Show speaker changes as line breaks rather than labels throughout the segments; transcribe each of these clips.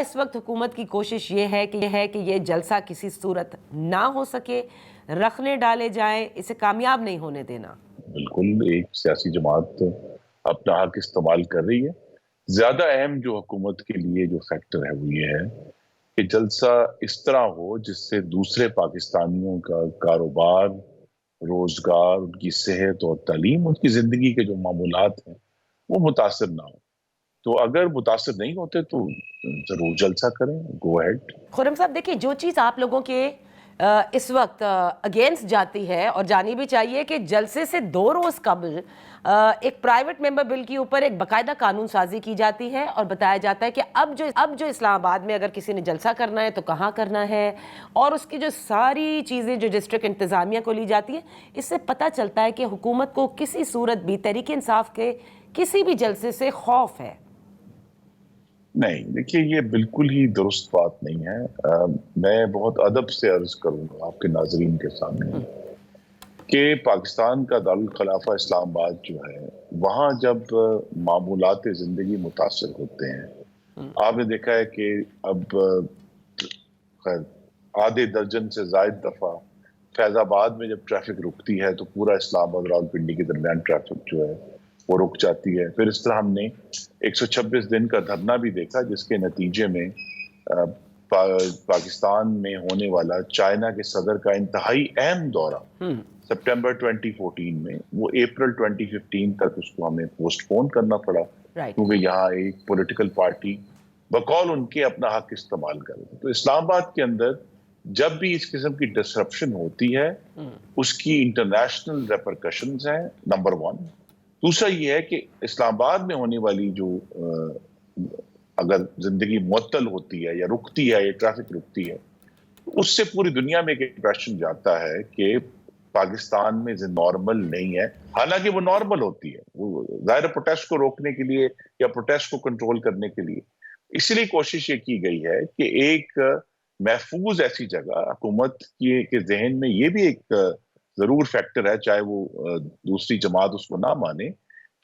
اس وقت حکومت کی کوشش یہ ہے کہ یہ جلسہ کسی صورت نہ ہو سکے، رخنے ڈالے جائیں، اسے کامیاب نہیں ہونے دینا؟
بالکل ایک سیاسی جماعت اپنا حق استعمال کر رہی ہے. زیادہ اہم جو حکومت کے لیے جو فیکٹر ہے وہ یہ ہے کہ جلسہ اس طرح ہو جس سے دوسرے پاکستانیوں کا کاروبار، روزگار، ان کی صحت اور تعلیم، ان کی زندگی کے جو معمولات ہیں وہ متاثر نہ ہو. تو اگر متاثر نہیں ہوتے تو ضرور جلسہ کریں، گو ہیڈ.
خرم صاحب دیکھیں، جو چیز آپ لوگوں کے اس وقت اگینسٹ جاتی ہے اور جانی بھی چاہیے کہ جلسے سے 2 روز قبل ایک پرائیویٹ ممبر بل کے اوپر ایک باقاعدہ قانون سازی کی جاتی ہے اور بتایا جاتا ہے کہ اب جو اسلام آباد میں اگر کسی نے جلسہ کرنا ہے تو کہاں کرنا ہے، اور اس کی جو ساری چیزیں جو ڈسٹرکٹ انتظامیہ کو لی جاتی ہیں. اس سے پتہ چلتا ہے کہ حکومت کو کسی صورت بھی تحریک انصاف کے کسی بھی جلسے سے خوف ہے.
نہیں، دیکھیے یہ بالکل ہی درست بات نہیں ہے. میں بہت ادب سے عرض کروں گا آپ کے ناظرین کے سامنے کہ پاکستان کا دارالخلافہ اسلام آباد جو ہے، وہاں جب معمولات زندگی متاثر ہوتے ہیں، آپ نے دیکھا ہے کہ اب خیر آدھے درجن سے زائد دفعہ فیض آباد میں جب ٹریفک رکتی ہے تو پورا اسلام آباد راولپنڈی کے درمیان ٹریفک جو ہے وہ رک جاتی ہے. پھر اس طرح ہم نے 126 دن کا دھرنا بھی دیکھا جس کے نتیجے میں پاکستان میں ہونے والا چائنا کے صدر کا انتہائی اہم دورہ سپٹمبر 2014 میں وہ اپریل 2015 تک اس کو ہمیں پوسٹ پون کرنا پڑا کیونکہ یہاں ایک پولیٹیکل پارٹی بقول ان کے اپنا حق استعمال کر رہے. تو اسلام آباد کے اندر جب بھی اس قسم کی ڈسرپشن ہوتی ہے اس کی انٹرنیشنل ریپرکشنز ہیں، نمبر 1. دوسرا یہ ہے کہ اسلام آباد میں ہونے والی جو اگر زندگی معطل ہوتی ہے یا رکتی ہے یا ٹریفک رکتی ہے، اس سے پوری دنیا میں ایک امپریشن جاتا ہے کہ پاکستان میں نارمل نہیں ہے، حالانکہ وہ نارمل ہوتی ہے. وہ ظاہر پروٹیسٹ کو روکنے کے لیے یا پروٹیسٹ کو کنٹرول کرنے کے لیے اس لیے کوشش یہ کی گئی ہے کہ ایک محفوظ ایسی جگہ حکومت کے ذہن میں یہ بھی ایک ضرور فیکٹر ہے، چاہے وہ دوسری جماعت اس کو نہ مانے،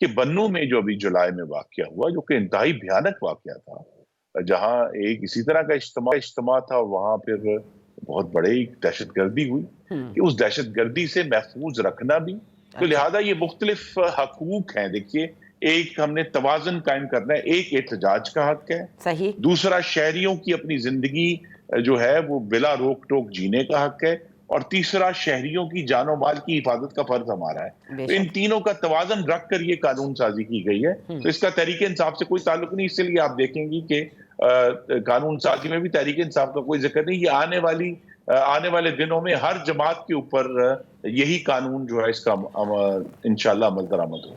کہ بنوں میں جو ابھی جولائی میں واقعہ ہوا جو کہ انتہائی بھیانک واقعہ تھا، جہاں ایک اسی طرح کا اجتماع تھا اور وہاں پھر بہت بڑے دہشت گردی ہوئی، کہ اس دہشت گردی سے محفوظ رکھنا بھی. تو لہٰذا یہ مختلف حقوق ہیں. دیکھیے ایک ہم نے توازن قائم کرنا ہے، ایک احتجاج کا حق ہے،
صحیح.
دوسرا شہریوں کی اپنی زندگی جو ہے وہ بلا روک ٹوک جینے کا حق ہے، اور تیسرا شہریوں کی جان و مال کی حفاظت کا فرض ہمارا ہے. تو ان تینوں کا توازن رکھ کر یہ قانون سازی کی گئی ہے. تو اس کا تحریک انصاف سے کوئی تعلق نہیں، اس لیے آپ دیکھیں گی کہ قانون سازی میں بھی تحریک انصاف کا کوئی ذکر نہیں. یہ آنے والے دنوں میں ہر جماعت کے اوپر یہی قانون جو ہے اس کا انشاءاللہ عمل درآمد ہو.